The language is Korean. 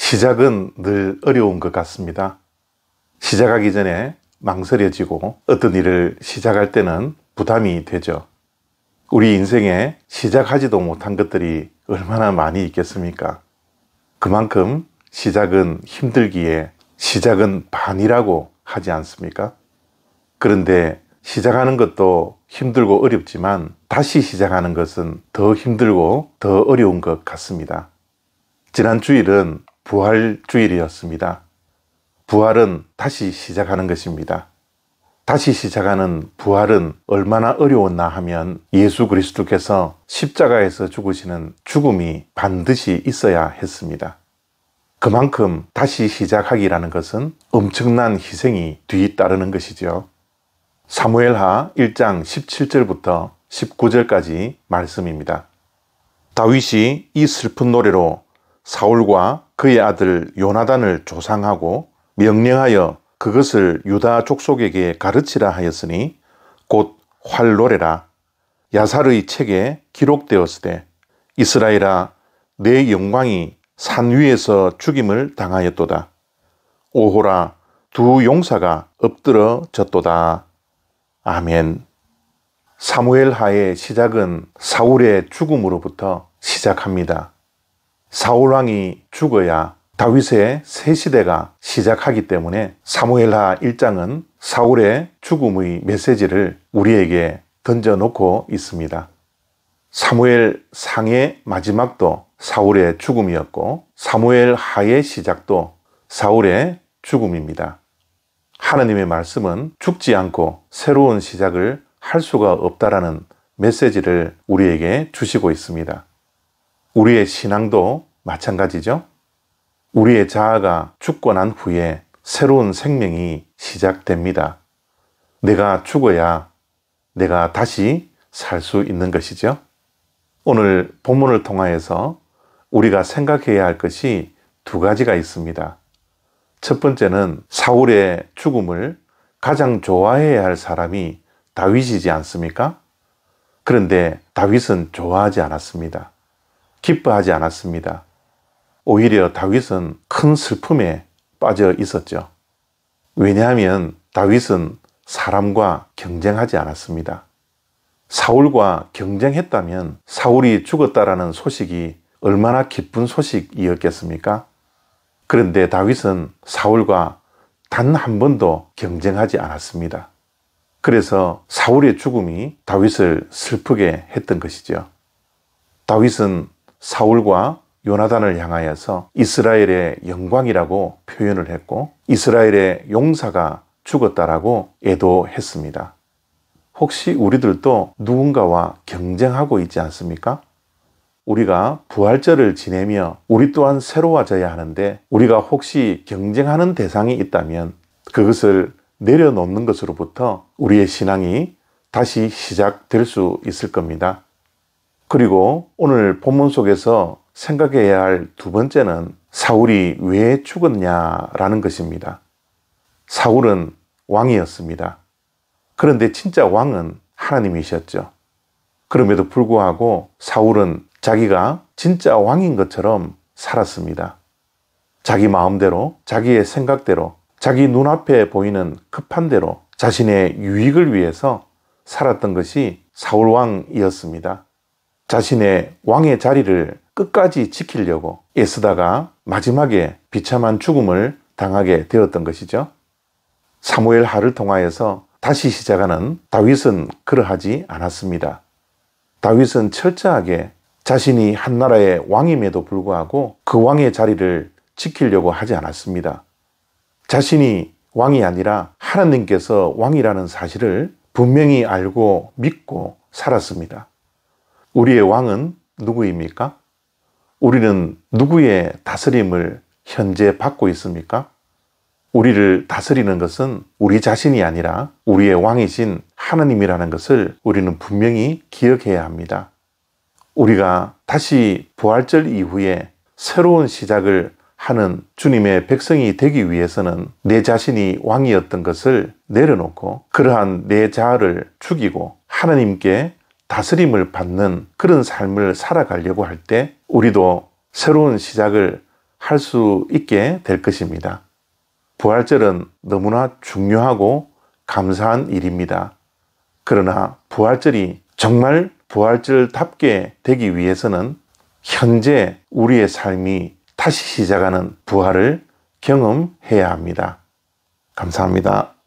시작은 늘 어려운 것 같습니다. 시작하기 전에 망설여지고 어떤 일을 시작할 때는 부담이 되죠. 우리 인생에 시작하지도 못한 것들이 얼마나 많이 있겠습니까? 그만큼 시작은 힘들기에 시작은 반이라고 하지 않습니까? 그런데 시작하는 것도 힘들고 어렵지만 다시 시작하는 것은 더 힘들고 더 어려운 것 같습니다. 지난 주일은 부활주일이었습니다. 부활은 다시 시작하는 것입니다. 다시 시작하는 부활은 얼마나 어려웠나 하면 예수 그리스도께서 십자가에서 죽으시는 죽음이 반드시 있어야 했습니다. 그만큼 다시 시작하기라는 것은 엄청난 희생이 뒤따르는 것이죠. 사무엘하 1장 17절부터 19절까지 말씀입니다. 다윗이 이 슬픈 노래로 사울과 그의 아들 요나단을 조상하고 명령하여 그것을 유다 족속에게 가르치라 하였으니 곧 활노래라. 야살의 책에 기록되었으되 이스라엘아 내 영광이 산 위에서 죽임을 당하였도다. 오호라 두 용사가 엎드러졌도다. 아멘. 사무엘하의 시작은 사울의 죽음으로부터 시작합니다. 사울왕이 죽어야 다윗의 새 시대가 시작하기 때문에 사무엘하 1장은 사울의 죽음의 메시지를 우리에게 던져놓고 있습니다. 사무엘 상의 마지막도 사울의 죽음이었고 사무엘 하의 시작도 사울의 죽음입니다. 하나님의 말씀은 죽지 않고 새로운 시작을 할 수가 없다라는 메시지를 우리에게 주시고 있습니다. 우리의 신앙도 마찬가지죠. 우리의 자아가 죽고 난 후에 새로운 생명이 시작됩니다. 내가 죽어야 내가 다시 살 수 있는 것이죠. 오늘 본문을 통하여서 우리가 생각해야 할 것이 두 가지가 있습니다. 첫 번째는 사울의 죽음을 가장 좋아해야 할 사람이 다윗이지 않습니까? 그런데 다윗은 좋아하지 않았습니다. 기뻐하지 않았습니다. 오히려 다윗은 큰 슬픔에 빠져 있었죠. 왜냐하면 다윗은 사람과 경쟁하지 않았습니다. 사울과 경쟁했다면 사울이 죽었다라는 소식이 얼마나 기쁜 소식이었겠습니까? 그런데 다윗은 사울과 단 한 번도 경쟁하지 않았습니다. 그래서 사울의 죽음이 다윗을 슬프게 했던 것이죠. 다윗은 사울과 요나단을 향하여서 이스라엘의 영광이라고 표현을 했고 이스라엘의 용사가 죽었다라고 애도했습니다. 혹시 우리들도 누군가와 경쟁하고 있지 않습니까? 우리가 부활절을 지내며 우리 또한 새로워져야 하는데 우리가 혹시 경쟁하는 대상이 있다면 그것을 내려놓는 것으로부터 우리의 신앙이 다시 시작될 수 있을 겁니다. 그리고 오늘 본문 속에서 생각해야 할 두 번째는 사울이 왜 죽었냐라는 것입니다. 사울은 왕이었습니다. 그런데 진짜 왕은 하나님이셨죠. 그럼에도 불구하고 사울은 자기가 진짜 왕인 것처럼 살았습니다. 자기 마음대로, 자기의 생각대로, 자기 눈앞에 보이는 급한 대로 자신의 유익을 위해서 살았던 것이 사울왕이었습니다. 자신의 왕의 자리를 끝까지 지키려고 애쓰다가 마지막에 비참한 죽음을 당하게 되었던 것이죠. 사무엘하를 통하여서 다시 시작하는 다윗은 그러하지 않았습니다. 다윗은 철저하게 자신이 한 나라의 왕임에도 불구하고 그 왕의 자리를 지키려고 하지 않았습니다. 자신이 왕이 아니라 하나님께서 왕이라는 사실을 분명히 알고 믿고 살았습니다. 우리의 왕은 누구입니까? 우리는 누구의 다스림을 현재 받고 있습니까? 우리를 다스리는 것은 우리 자신이 아니라 우리의 왕이신 하나님이라는 것을 우리는 분명히 기억해야 합니다. 우리가 다시 부활절 이후에 새로운 시작을 하는 주님의 백성이 되기 위해서는 내 자신이 왕이었던 것을 내려놓고 그러한 내 자아를 죽이고 하나님께 다스림을 받는 그런 삶을 살아가려고 할 때 우리도 새로운 시작을 할 수 있게 될 것입니다. 부활절은 너무나 중요하고 감사한 일입니다. 그러나 부활절이 정말 부활절답게 되기 위해서는 현재 우리의 삶이 다시 시작하는 부활을 경험해야 합니다. 감사합니다.